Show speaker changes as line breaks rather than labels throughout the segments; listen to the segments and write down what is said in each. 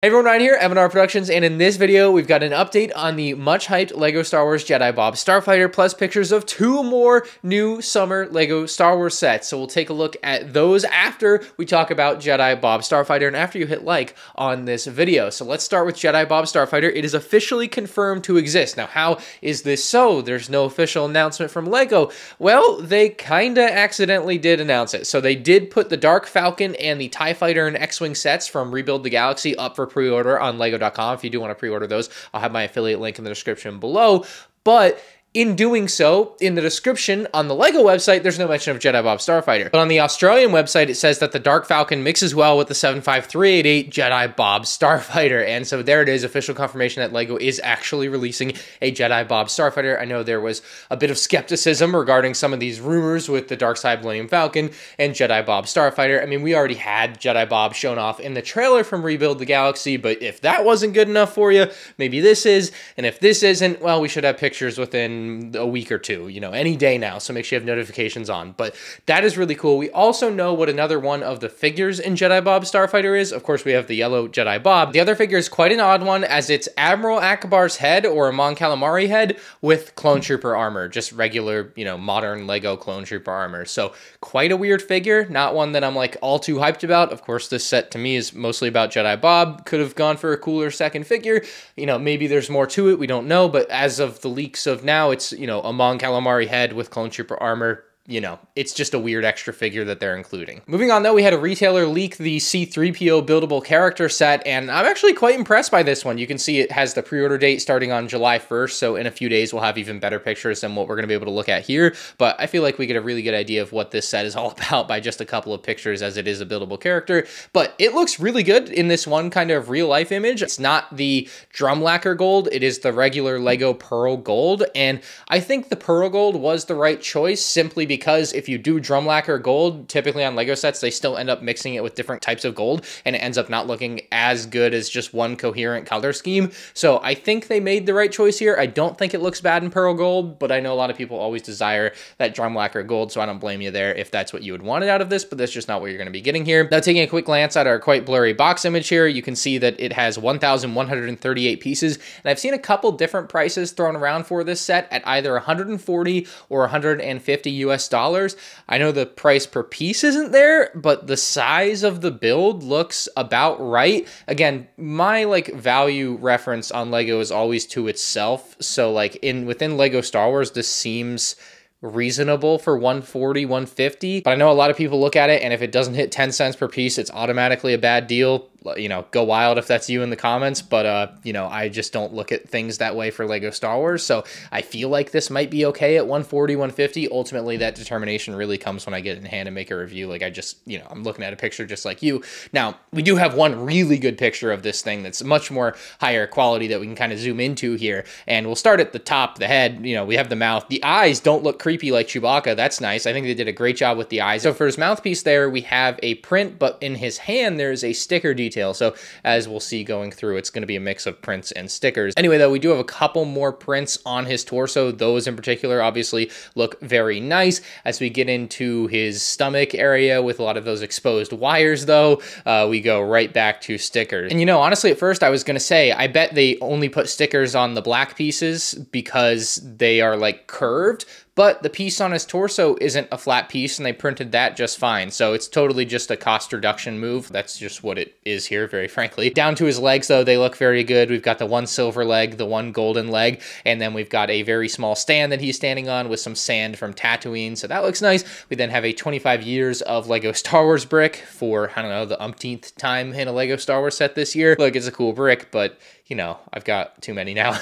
Hey everyone, Ryan here, MandRproductions, and in this video, we've got an update on the much-hyped LEGO Star Wars Jedi Bob Starfighter, plus pictures of two more new summer LEGO Star Wars sets. So we'll take a look at those after we talk about Jedi Bob Starfighter, and after you hit like on this video. So let's start with Jedi Bob Starfighter. It is officially confirmed to exist. Now, how is this so? There's no official announcement from LEGO. Well, they kinda accidentally did announce it. So they did put the Dark Falcon and the TIE Fighter and X-Wing sets from Rebuild the Galaxy up for pre-order on lego.com. If you do want to pre-order those, I'll have my affiliate link in the description below. But in doing so, in the description on the LEGO website, there's no mention of Jedi Bob Starfighter. But on the Australian website, it says that the Dark Falcon mixes well with the 75388 Jedi Bob Starfighter. And so there it is, official confirmation that LEGO is actually releasing a Jedi Bob Starfighter. I know there was a bit of skepticism regarding some of these rumors with the Dark Side Millennium Falcon and Jedi Bob Starfighter. I mean, we already had Jedi Bob shown off in the trailer from Rebuild the Galaxy, but if that wasn't good enough for you, maybe this is. And if this isn't, well, we should have pictures within a week or two, you know, any day now, so make sure you have notifications on. But that is really cool. We also know what another one of the figures in Jedi Bob Starfighter is. Of course, we have the yellow Jedi Bob. The other figure is quite an odd one, as it's Admiral Akbar's head, or a Mon Calamari head, with Clone Trooper armor, just regular, you know, modern LEGO Clone Trooper armor. So quite a weird figure, not one that I'm like all too hyped about. Of course, this set to me is mostly about Jedi Bob. Could have gone for a cooler second figure. You know, maybe there's more to it, we don't know, but as of the leaks of now, it's, you know, a Mon Calamari head with Clone Trooper armor. You know, it's just a weird extra figure that they're including. Moving on though, we had a retailer leak the C-3PO buildable character set, and I'm actually quite impressed by this one. You can see it has the pre-order date starting on July 1st, so in a few days we'll have even better pictures than what we're going to be able to look at here, but I feel like we get a really good idea of what this set is all about by just a couple of pictures, as it is a buildable character. But it looks really good in this one kind of real-life image. It's not the drum lacquer gold, it is the regular LEGO pearl gold, and I think the pearl gold was the right choice, simply because if you do drum lacquer gold, typically on LEGO sets, they still end up mixing it with different types of gold, and it ends up not looking as good as just one coherent color scheme. So I think they made the right choice here. I don't think it looks bad in pearl gold, but I know a lot of people always desire that drum lacquer gold, so I don't blame you there if that's what you would want out of this, but that's just not what you're going to be getting here. Now, taking a quick glance at our quite blurry box image here, you can see that it has 1,138 pieces, and I've seen a couple different prices thrown around for this set at either 140 or 150 US dollars. I know the price per piece isn't there, but the size of the build looks about right. Again, my like value reference on LEGO is always to itself. So like within LEGO Star Wars, this seems reasonable for 140, 150, but I know a lot of people look at it, and if it doesn't hit 10 cents per piece, it's automatically a bad deal. You know, go wild if that's you in the comments, but you know, I just don't look at things that way for LEGO Star Wars, so I feel like this might be okay at 140, 150. Ultimately, that determination really comes when I get it in hand and make a review. Like, I just, you know, I'm looking at a picture just like you. Now, we do have one really good picture of this thing that's much more higher quality that we can kind of zoom into here, and we'll start at the top, the head. You know, we have the mouth. The eyes don't look creepy like Chewbacca. That's nice. I think they did a great job with the eyes. So for his mouthpiece there, we have a print, but in his hand, there's a sticker detail. So as we'll see going through, it's going to be a mix of prints and stickers. Anyway, though, we do have a couple more prints on his torso. Those in particular obviously look very nice. As we get into his stomach area with a lot of those exposed wires, though, we go right back to stickers. And you know, honestly, at first I was going to say, I bet they only put stickers on the black pieces because they are like curved, but the piece on his torso isn't a flat piece, and they printed that just fine. So it's totally just a cost reduction move. That's just what it is here, very frankly. Down to his legs, though, they look very good. We've got the one silver leg, the one golden leg, and then we've got a very small stand that he's standing on with some sand from Tatooine. So that looks nice. We then have a 25 years of LEGO Star Wars brick for, I don't know, the umpteenth time in a LEGO Star Wars set this year. Look, it's a cool brick, but you know, I've got too many now.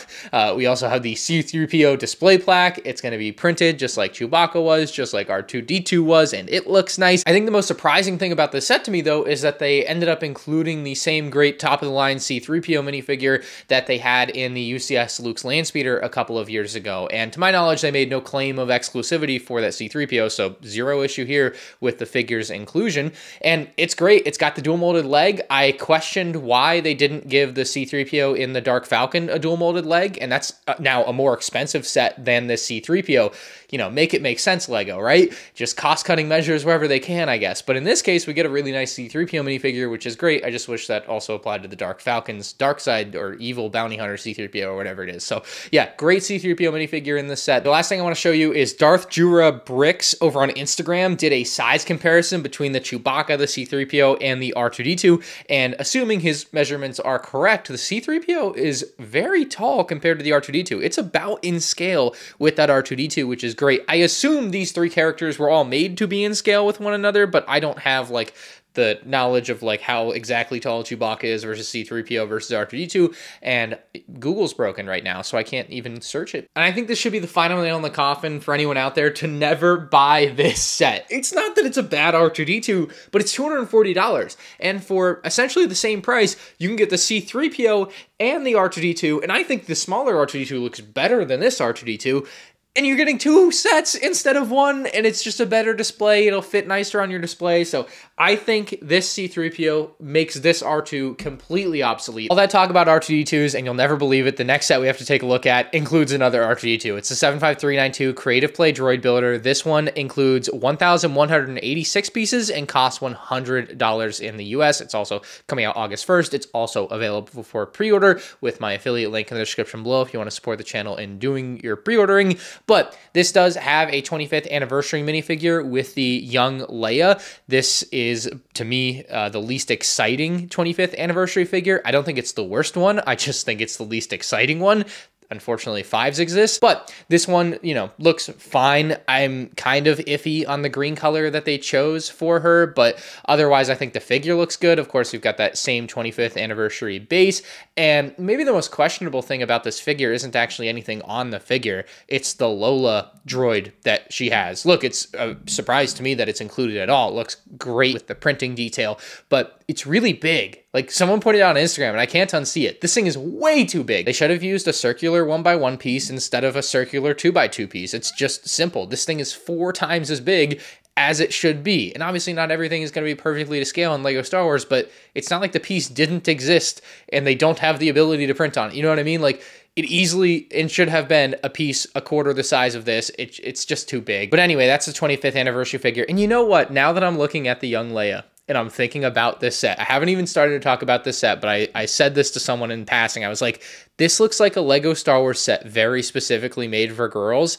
We also have the C-3PO display plaque. It's going to be printed just like Chewbacca was, just like R2-D2 was, and it looks nice. I think the most surprising thing about this set to me, though, is that they ended up including the same great top-of-the-line C-3PO minifigure that they had in the UCS Luke's Landspeeder a couple of years ago. And to my knowledge, they made no claim of exclusivity for that C-3PO, so zero issue here with the figure's inclusion. And it's great. It's got the dual-molded leg. I questioned why they didn't give the C-3PO in the Dark Falcon a dual molded leg, and that's now a more expensive set than the C-3PO. you know, make it make sense Lego, right? Just cost-cutting measures wherever they can, I guess. But in this case, we get a really nice C-3PO minifigure, which is great. I just wish that also applied to the Dark Falcon's Dark Side or Evil Bounty Hunter C-3PO or whatever it is. So yeah, great C-3PO minifigure in this set. The last thing I want to show you is Darth Jura Bricks over on Instagram did a size comparison between the Chewbacca, the C-3PO, and the R2-D2, and assuming his measurements are correct, the C-3PO is very tall compared to the R2-D2. It's about in scale with that R2-D2, which is great. I assume these three characters were all made to be in scale with one another, but I don't have like the knowledge of like how exactly tall Chewbacca is versus C-3PO versus R2-D2, and Google's broken right now, so I can't even search it. And I think this should be the final nail in the coffin for anyone out there to never buy this set. It's not that it's a bad R2-D2, but it's $240, and for essentially the same price, you can get the C-3PO and the R2-D2, and I think the smaller R2-D2 looks better than this R2-D2, and you're getting two sets instead of one, and it's just a better display. It'll fit nicer on your display. So I think this C-3PO makes this R2 completely obsolete. All that talk about R2-D2s, and you'll never believe it, the next set we have to take a look at includes another R2-D2. It's the 75392 Creative Play Droid Builder. This one includes 1,186 pieces and costs $100 in the US. It's also coming out August 1st. It's also available for pre-order with my affiliate link in the description below if you want to support the channel in doing your pre-ordering. But this does have a 25th anniversary minifigure with the young Leia. This is, to me, the least exciting 25th anniversary figure. I don't think it's the worst one. I just think it's the least exciting one. Unfortunately, 5s exist, but this one, you know, looks fine. I'm kind of iffy on the green color that they chose for her, but otherwise, I think the figure looks good. Of course, we've got that same 25th anniversary base, and maybe the most questionable thing about this figure isn't actually anything on the figure. It's the Lola droid that she has. Look, it's a surprise to me that it's included at all. It looks great with the printing detail, but it's really big. Like, someone pointed out on Instagram, and I can't unsee it. This thing is way too big. They should have used a circular 1x1 piece instead of a circular 2x2 piece. It's just simple. This thing is 4 times as big as it should be. And obviously not everything is going to be perfectly to scale in LEGO Star Wars, but it's not like the piece didn't exist and they don't have the ability to print on it. You know what I mean? Like, it easily and should have been a piece a quarter the size of this. It's just too big. But anyway, that's the 25th anniversary figure. And you know what? Now that I'm looking at the young Leia, and I'm thinking about this set. I haven't even started to talk about this set, but I said this to someone in passing. I was like, this looks like a LEGO Star Wars set very specifically made for girls.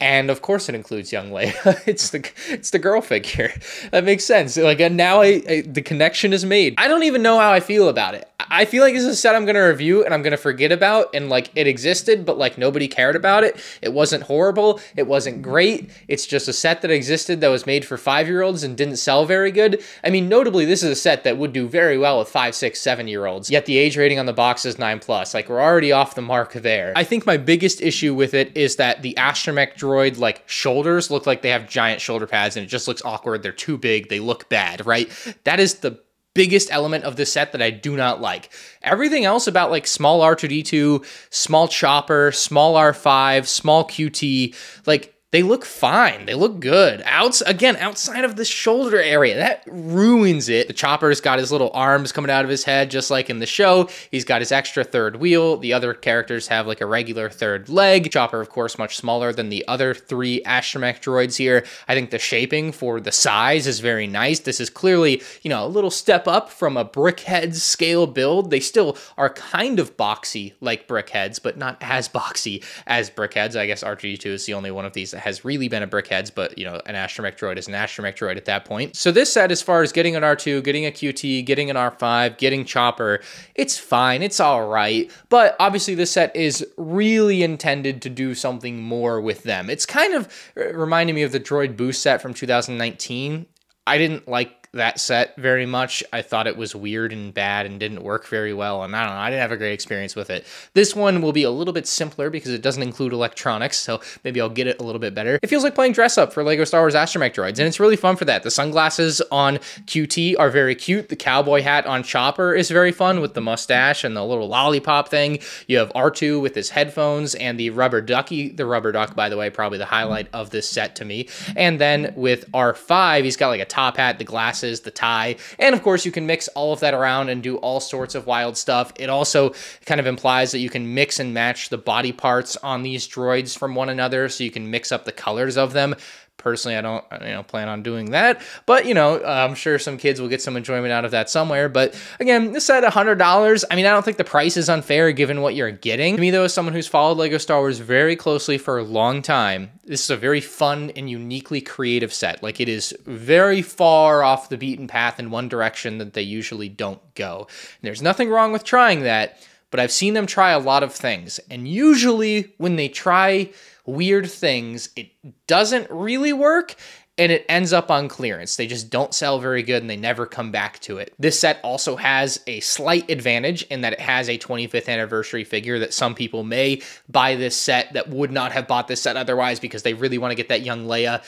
And of course it includes young Leia. It's the girl figure. That makes sense. Like, and now the connection is made. I don't even know how I feel about it. I feel like this is a set I'm going to review and I'm going to forget about, and like, it existed, but like nobody cared about it. It wasn't horrible. It wasn't great. It's just a set that existed that was made for 5-year-olds and didn't sell very good. I mean, notably, this is a set that would do very well with 5, 6, 7-year-olds, yet the age rating on the box is 9+. Like, we're already off the mark there. I think my biggest issue with it is that the astromech droid, like, shoulders look like they have giant shoulder pads, and it just looks awkward. They're too big. They look bad, right? That is the biggest element of this set that I do not like. Everything else about, like, small R2-D2, small Chopper, small R5, small QT, like, they look fine. They look good. Again, outside of the shoulder area, that ruins it. The Chopper's got his little arms coming out of his head, just like in the show. He's got his extra third wheel. The other characters have like a regular third leg. Chopper, of course, much smaller than the other 3 astromech droids here. I think the shaping for the size is very nice. This is clearly, you know, a little step up from a Brickheads scale build. They still are kind of boxy like Brickheads, but not as boxy as Brickheads. I guess R2-D2 is the only one of these that has really been a Brickheads, but, you know, an astromech droid is an astromech droid at that point. So this set, as far as getting an R2, getting a QT, getting an R5, getting Chopper, it's fine, it's all right, but obviously this set is really intended to do something more with them. It's kind of reminding me of the Droid Boost set from 2019. I didn't like that set very much. I thought it was weird and bad and didn't work very well, and I don't know, I didn't have a great experience with it. This one will be a little bit simpler because it doesn't include electronics, so maybe I'll get it a little bit better. It feels like playing dress up for LEGO Star Wars astromech droids, and it's really fun for that. The sunglasses on QT are very cute. The cowboy hat on Chopper is very fun with the mustache and the little lollipop thing. You have R2 with his headphones and the rubber ducky. The rubber duck, by the way, probably the highlight of this set to me. And then with R5, he's got like a top hat, the glasses, glasses, the tie, and of course you can mix all of that around and do all sorts of wild stuff. It also kind of implies that you can mix and match the body parts on these droids from one another, so you can mix up the colors of them. Personally, I don't, plan on doing that, but, I'm sure some kids will get some enjoyment out of that somewhere. But again, this at $100, I don't think the price is unfair given what you're getting. To me, though, as someone who's followed LEGO Star Wars very closely for a long time, this is a very fun and uniquely creative set. Like, it is very far off the beaten path in one direction that they usually don't go. And there's nothing wrong with trying that, but I've seen them try a lot of things. And usually when they try weird things, it doesn't really work, and it ends up on clearance. They just don't sell very good, and they never come back to it. This set also has a slight advantage in that it has a 25th anniversary figure that some people may buy this set that would not have bought this set otherwise because they really want to get that young Leia.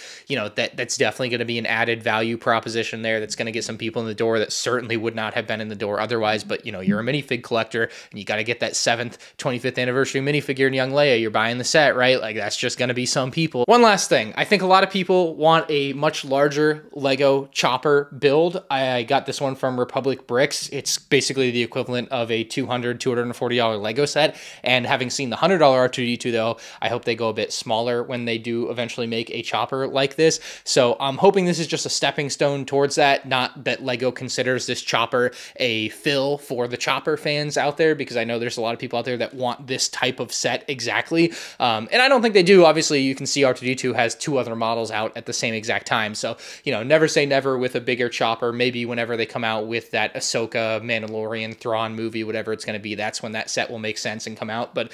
That's definitely going to be an added value proposition there that's going to get some people in the door that certainly would not have been in the door otherwise. But, you're a minifig collector, and you got to get that 7th 25th anniversary minifigure in young Leia. You're buying the set, right? Like, that's just going to be some people. One last thing. I think a lot of people want a much larger Lego chopper build. I got this one from Republic Bricks. It's basically the equivalent of a $240 Lego set. And having seen the $100 R2-D2 though, I hope they go a bit smaller when they do eventually make a chopper like this. So I'm hoping this is just a stepping stone towards that, not that Lego considers this chopper a fill for the chopper fans out there, because I know there's a lot of people out there that want this type of set exactly. And I don't think they do. Obviously, you can see R2-D2 has 2 other models out at the same exact time. So, never say never with a bigger chopper. Maybe whenever they come out with that Ahsoka, Mandalorian, Thrawn movie, whatever it's going to be, that's when that set will make sense and come out. But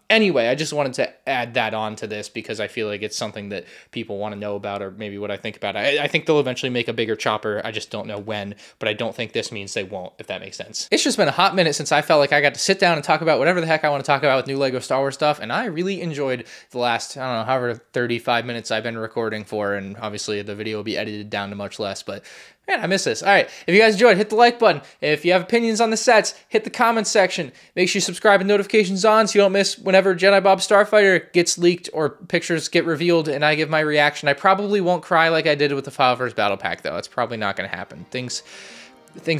anyway, I just wanted to add that on to this because I feel like it's something that people want to know about, or maybe what I think about it. I think they'll eventually make a bigger chopper. I just don't know when, but I don't think this means they won't, if that makes sense. It's just been a hot minute since I felt like I got to sit down and talk about whatever the heck I want to talk about with new Lego Star Wars stuff, and I really enjoyed the last, I don't know, however 35 minutes I've been recording for, and obviously the video will be edited down to much less, but man, I miss this. All right, if you guys enjoyed, hit the like button. If you have opinions on the sets, hit the comments section. Make sure you subscribe and notifications on so you don't miss whenever Jedi Bob Starfighter gets leaked or pictures get revealed and I give my reaction. I probably won't cry like I did with the Fileverse Battle Pack, though. It's probably not going to happen. Things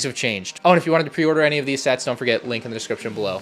have changed. Oh, and if you wanted to pre-order any of these sets, don't forget, link in the description below.